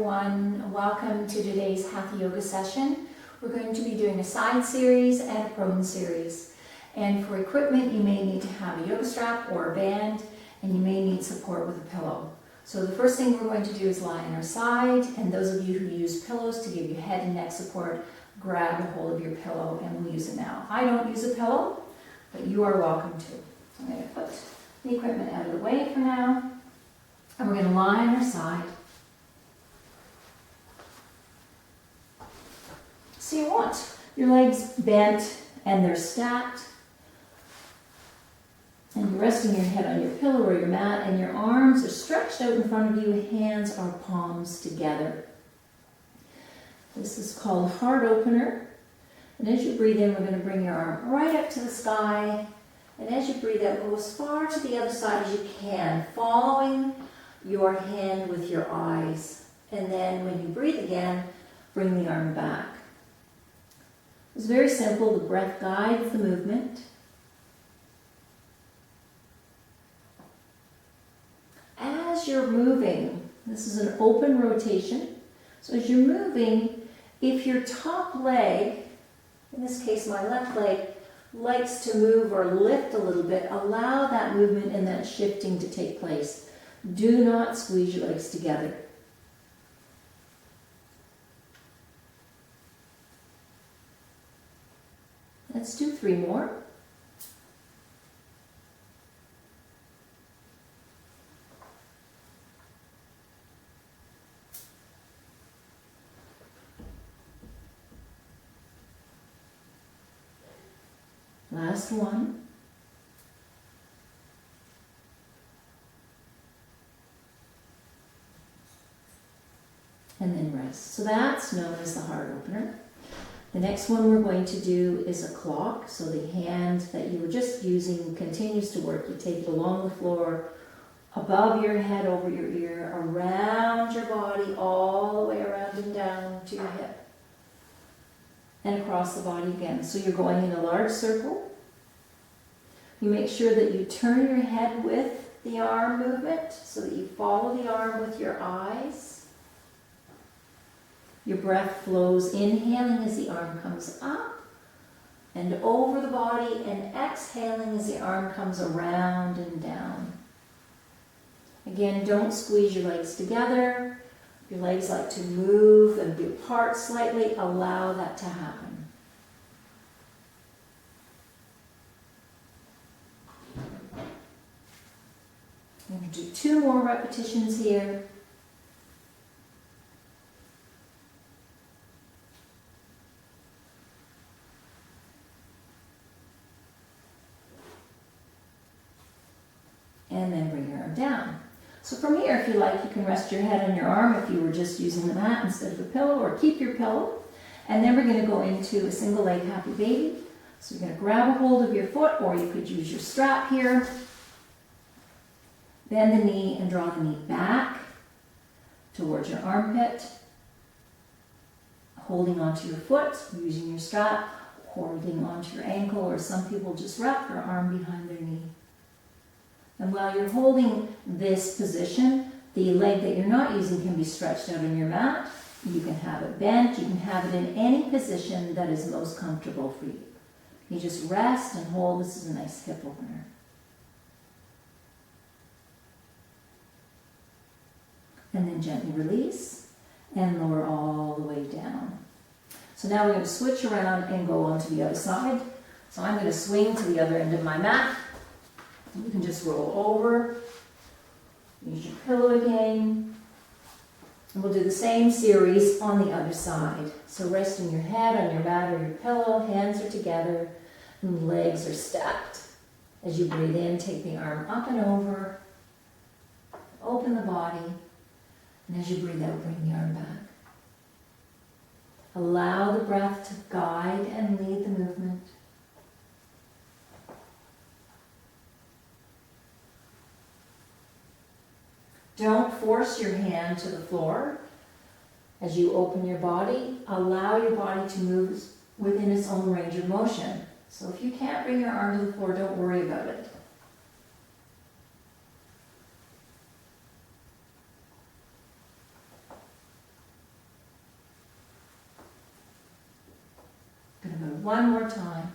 everyone. Welcome to today's Hatha Yoga session. We're going to be doing a side series and a prone series. And for equipment, you may need to have a yoga strap or a band, and you may need support with a pillow. So the first thing we're going to do is lie on our side, and those of you who use pillows to give you head and neck support, grab a hold of your pillow and we'll use it now. I don't use a pillow, but you are welcome to. I'm going to put the equipment out of the way for now, and we're going to lie on our side. So you want your legs bent and they're stacked, and you're resting your head on your pillow or your mat, and your arms are stretched out in front of you, hands are palms together. This is called heart opener. And as you breathe in, we're going to bring your arm right up to the sky, and as you breathe out, go as far to the other side as you can, following your hand with your eyes. And then when you breathe again, bring the arm back. It's very simple. The breath guides the movement. As you're moving, this is an open rotation. So as you're moving, if your top leg, in this case my left leg, likes to move or lift a little bit, allow that movement and that shifting to take place. Do not squeeze your legs together. Let's do 3 more. Last one. And then rest. So that's known as the heart opener. The next one we're going to do is a clock. So the hand that you were just using continues to work. You take it along the floor, above your head, over your ear, around your body, all the way around and down to your hip. And across the body again. So you're going in a large circle. You make sure that you turn your head with the arm movement so that you follow the arm with your eyes. Your breath flows, inhaling as the arm comes up and over the body, and exhaling as the arm comes around and down. Again, don't squeeze your legs together. If your legs like to move and be apart slightly, allow that to happen. I'm going to do 2 more repetitions here. And then bring your arm down. So from here, if you like, you can rest your head on your arm if you were just using the mat instead of a pillow, or keep your pillow. And then we're going to go into a single leg happy baby. So you're going to grab a hold of your foot, or you could use your strap here. Bend the knee and draw the knee back towards your armpit. Holding onto your foot, using your strap, holding onto your ankle, or some people just wrap their arm behind their knee. And while you're holding this position, the leg that you're not using can be stretched out on your mat. You can have it bent. You can have it in any position that is most comfortable for you. You just rest and hold. This is a nice hip opener. And then gently release and lower all the way down. So now we're going to switch around and go on to the other side. So I'm going to swing to the other end of my mat. You can just roll over, use your pillow again, and we'll do the same series on the other side. So resting your head on your mat or your pillow, hands are together, and legs are stacked. As you breathe in, take the arm up and over, open the body, and as you breathe out, bring the arm back. Allow the breath to guide and lead the movement. Don't force your hand to the floor. As you open your body, allow your body to move within its own range of motion. So if you can't bring your arm to the floor, don't worry about it. One more time.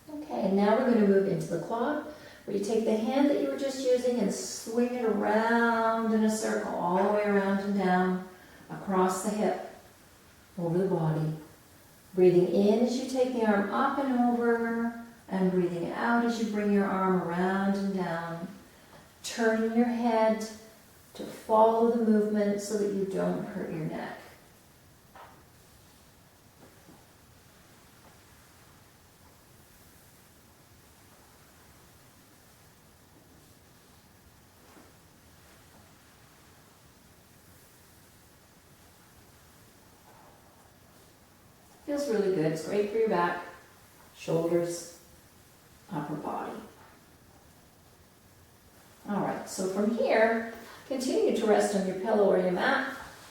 Okay, and now we're going to move into the quad, where you take the hand that you were just using and swing it around in a circle, all the way around and down, across the hip, over the body. Breathing in as you take the arm up and over, and breathing out as you bring your arm around and down. Turning your head to follow the movement so that you don't hurt your neck. Feels really good. It's great for your back, shoulders, upper body. All right, so from here, continue to rest on your pillow or your mat.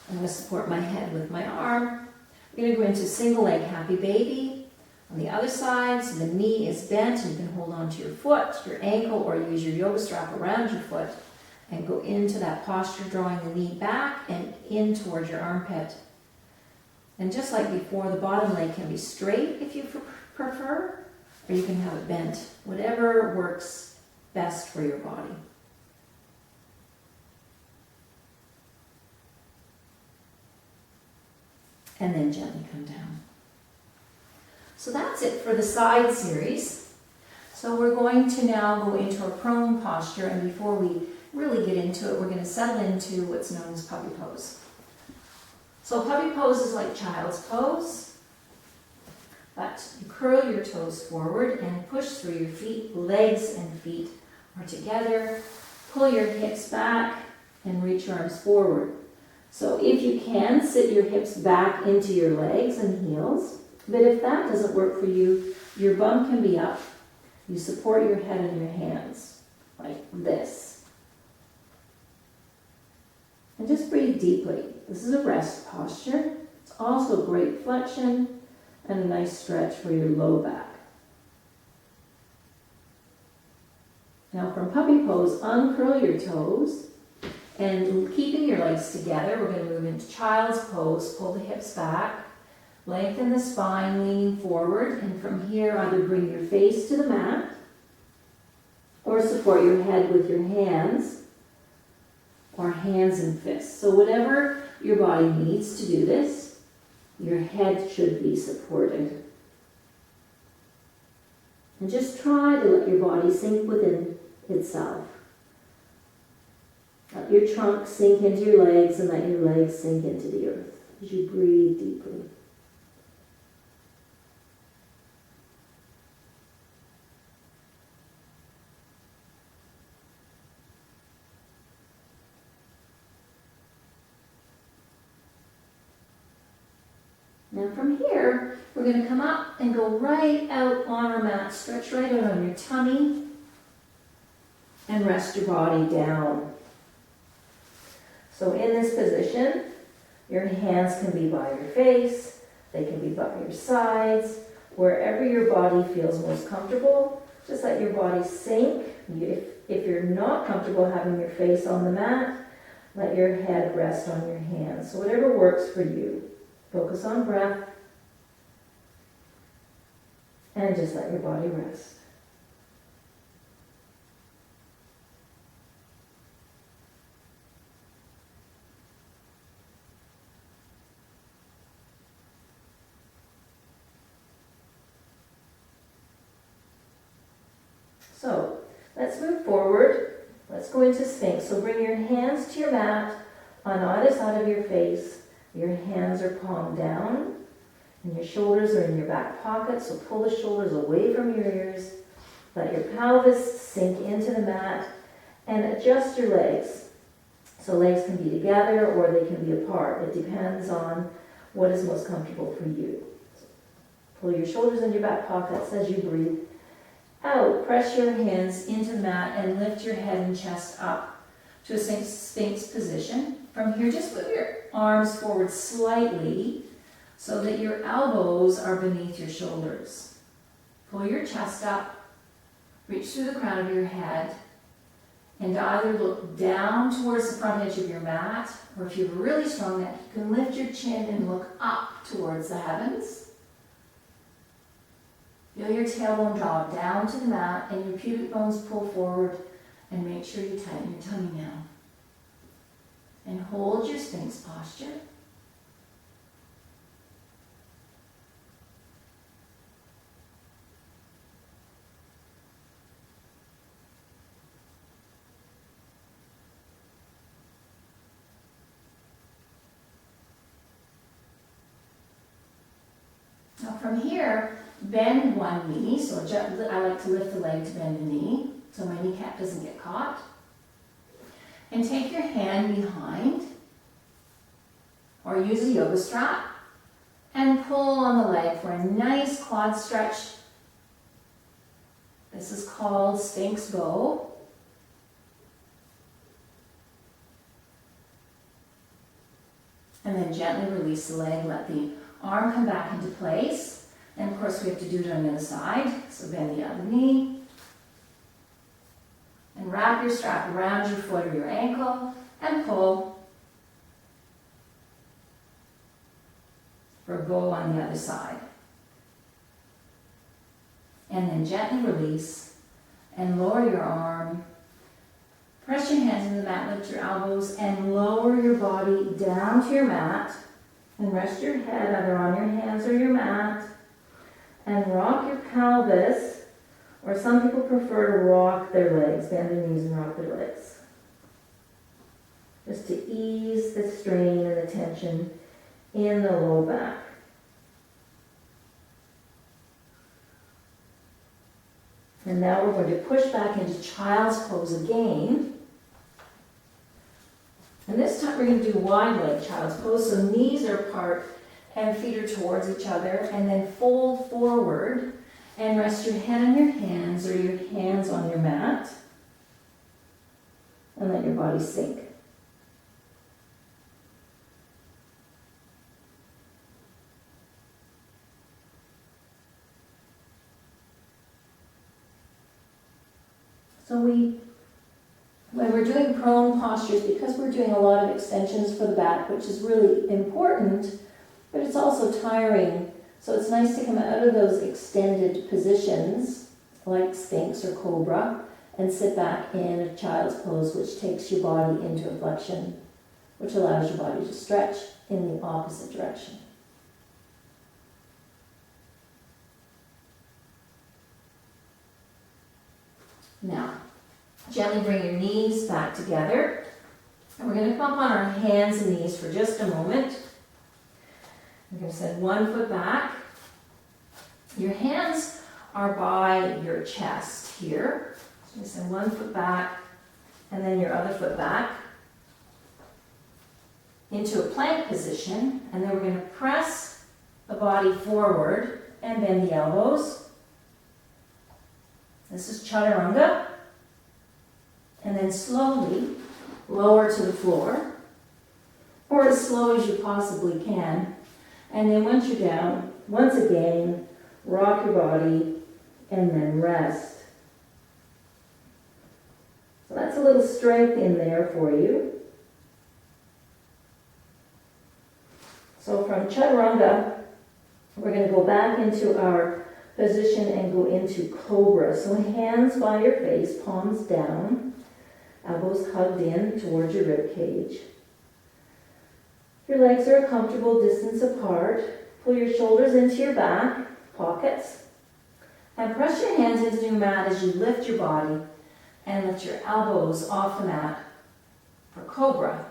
I'm going to support my head with my arm. I'm going to go into single leg happy baby. On the other side, so the knee is bent and you can hold on to your foot, your ankle, or use your yoga strap around your foot and go into that posture, drawing the knee back and in towards your armpit. And just like before, the bottom leg can be straight if you prefer, or you can have it bent, whatever works best for your body. And then gently come down. So that's it for the side series. So we're going to now go into a prone posture, and before we really get into it, we're going to settle into what's known as puppy pose. So puppy pose is like child's pose, but you curl your toes forward and push through your feet. Legs and feet are together. Pull your hips back and reach your arms forward. So if you can, sit your hips back into your legs and heels. But if that doesn't work for you, your bum can be up. You support your head in your hands, like this. And just breathe deeply. This is a rest posture. It's also great flexion and a nice stretch for your low back. Now from puppy pose, uncurl your toes. And keeping your legs together, we're going to move into child's pose. Pull the hips back. Lengthen the spine, leaning forward. And from here, either bring your face to the mat or support your head with your hands or hands and fists. So whatever your body needs to do this, your head should be supported. And just try to let your body sink within itself. Let your trunk sink into your legs and let your legs sink into the earth as you breathe deeply. Now from here, we're going to come up and go right out on our mat. Stretch right out on your tummy and rest your body down. So in this position, your hands can be by your face, they can be by your sides, wherever your body feels most comfortable. Just let your body sink. If you're not comfortable having your face on the mat, let your head rest on your hands. So whatever works for you. Focus on breath and just let your body rest. So let's move forward. Let's go into Sphinx. So bring your hands to your mat on either side of your face. Your hands are palm down and your shoulders are in your back pocket. So pull the shoulders away from your ears. Let your pelvis sink into the mat and adjust your legs. So legs can be together or they can be apart. It depends on what is most comfortable for you. So pull your shoulders in your back pockets as you breathe out. Press your hands into the mat and lift your head and chest up to a Sphinx position. From here, just move your arms forward slightly so that your elbows are beneath your shoulders. Pull your chest up, reach through the crown of your head, And either look down towards the front edge of your mat, or if you have a really strong neck, you can lift your chin and look up towards the heavens. Feel your tailbone draw down to the mat and your pubic bones pull forward, and make sure you tighten your tummy now. And hold your Sphinx posture. Now from here, bend one knee. So I like to lift the leg to bend the knee so my kneecap doesn't get caught. And take your hand behind, or use a yoga strap, and pull on the leg for a nice quad stretch. This is called Sphinx Bow. And then gently release the leg, let the arm come back into place. And of course we have to do it on the other side. So bend the other knee. And wrap your strap around your foot or your ankle and pull for a bow on the other side. And then gently release and lower your arm. Press your hands into the mat, lift your elbows, and lower your body down to your mat. And rest your head either on your hands or your mat. And rock your pelvis, or some people prefer to rock their legs, bend their knees and rock their legs. Just to ease the strain and the tension in the low back. And now we're going to push back into child's pose again. And this time we're going to do wide leg child's pose. So knees are apart and feet are towards each other. And then fold forward and rest your head on your hands or your hands on your mat. And let your body sink. So when we're doing prone postures, because we're doing a lot of extensions for the back, which is really important, but it's also tiring. So it's nice to come out of those extended positions, like Sphinx or Cobra, and sit back in a child's pose, which takes your body into a flexion, which allows your body to stretch in the opposite direction. Now, gently bring your knees back together. And we're going to come up on our hands and knees for just a moment. We're going to send one foot back. Your hands are by your chest here. So you send one foot back, and then your other foot back into a plank position. And then we're going to press the body forward and bend the elbows. This is chaturanga. And then slowly lower to the floor, or as slow as you possibly can. And then once you're down, once again, rock your body and then rest. So that's a little strength in there for you. So from chaturanga, we're going to go back into our position and go into cobra. So hands by your face, palms down, elbows hugged in towards your rib cage. Your legs are a comfortable distance apart. Pull your shoulders into your back pockets. And press your hands into your mat as you lift your body and lift your elbows off the mat for cobra.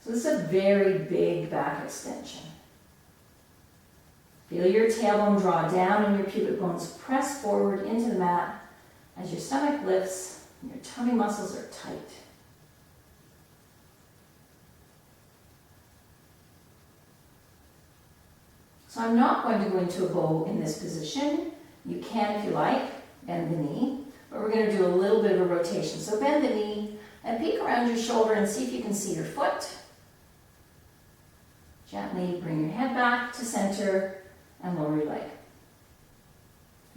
So this is a very big back extension. Feel your tailbone draw down and your pubic bones press forward into the mat as your stomach lifts and your tummy muscles are tight. So I'm not going to go into a bow in this position. You can if you like, bend the knee, but we're going to do a little bit of a rotation. So bend the knee and peek around your shoulder and see if you can see your foot. Gently bring your head back to center and lower your leg.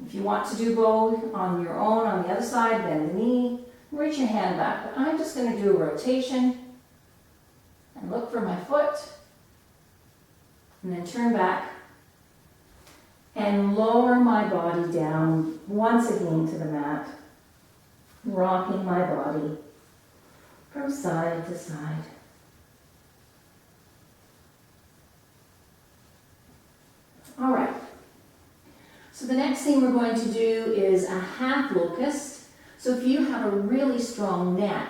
If you want to do bow on your own on the other side, bend the knee, Reach your hand back, but I'm just going to do a rotation and look for my foot, and then turn back and lower my body down once again to the mat, rocking my body from side to side. All right. So the next thing we're going to do is a half locust. So if you have a really strong neck,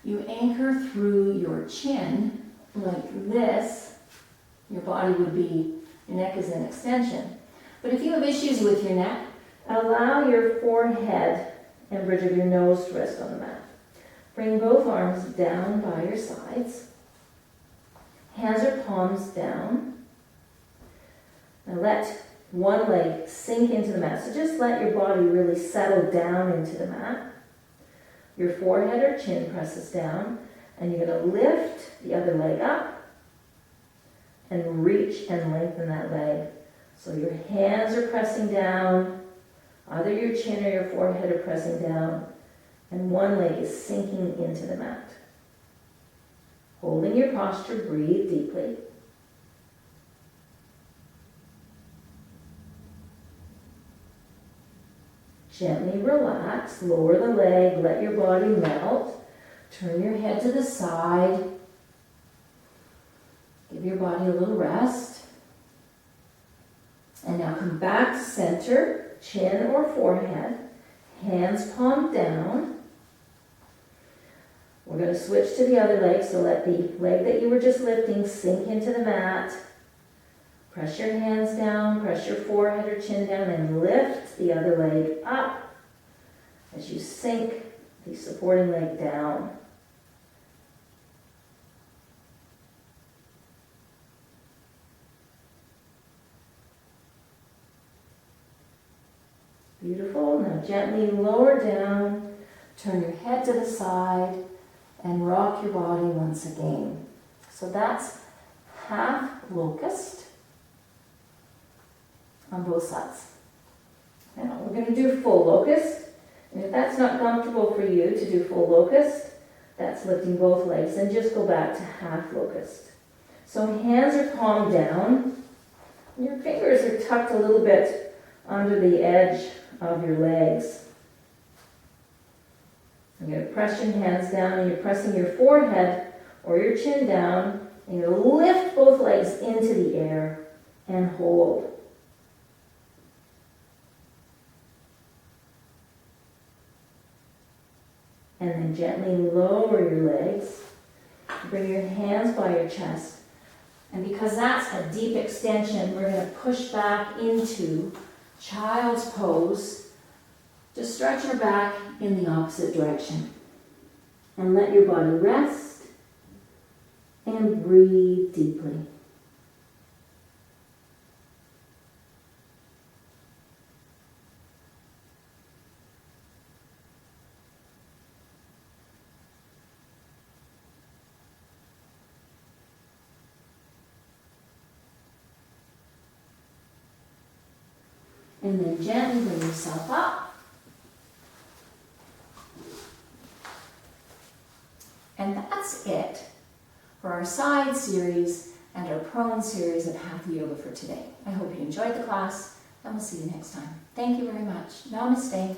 you anchor through your chin like this. Your body would be, your neck is an extension. But if you have issues with your neck, allow your forehead and bridge of your nose to rest on the mat. Bring both arms down by your sides. Hands or palms down. And let one leg sink into the mat. So just let your body really settle down into the mat. Your forehead or chin presses down, and you're going to lift the other leg up and reach and lengthen that leg. So your hands are pressing down, either your chin or your forehead are pressing down, and one leg is sinking into the mat. Holding your posture, breathe deeply. Gently relax, lower the leg, let your body melt. Turn your head to the side. Give your body a little rest. And now come back to center, chin or forehead, hands palm down. We're going to switch to the other leg, so let the leg that you were just lifting sink into the mat. Press your hands down, press your forehead or chin down, and lift the other leg up as you sink the supporting leg down. Beautiful. Now gently lower down, turn your head to the side, and rock your body once again. So that's half locust on both sides. Now we're going to do full locust. And if that's not comfortable for you to do full locust, that's lifting both legs, and just go back to half locust. So hands are palm down. Your fingers are tucked a little bit under the edge of your legs. You're going to press your hands down, and you're pressing your forehead or your chin down, and you're going to lift both legs into the air and hold. And then gently lower your legs. Bring your hands by your chest. And because that's a deep extension, we're going to push back into child's pose. Just stretch your back in the opposite direction. And let your body rest and breathe deeply. And then gently bring yourself up. And that's it for our side series and our prone series of Hatha Yoga for today. I hope you enjoyed the class, and we'll see you next time. Thank you very much. Namaste.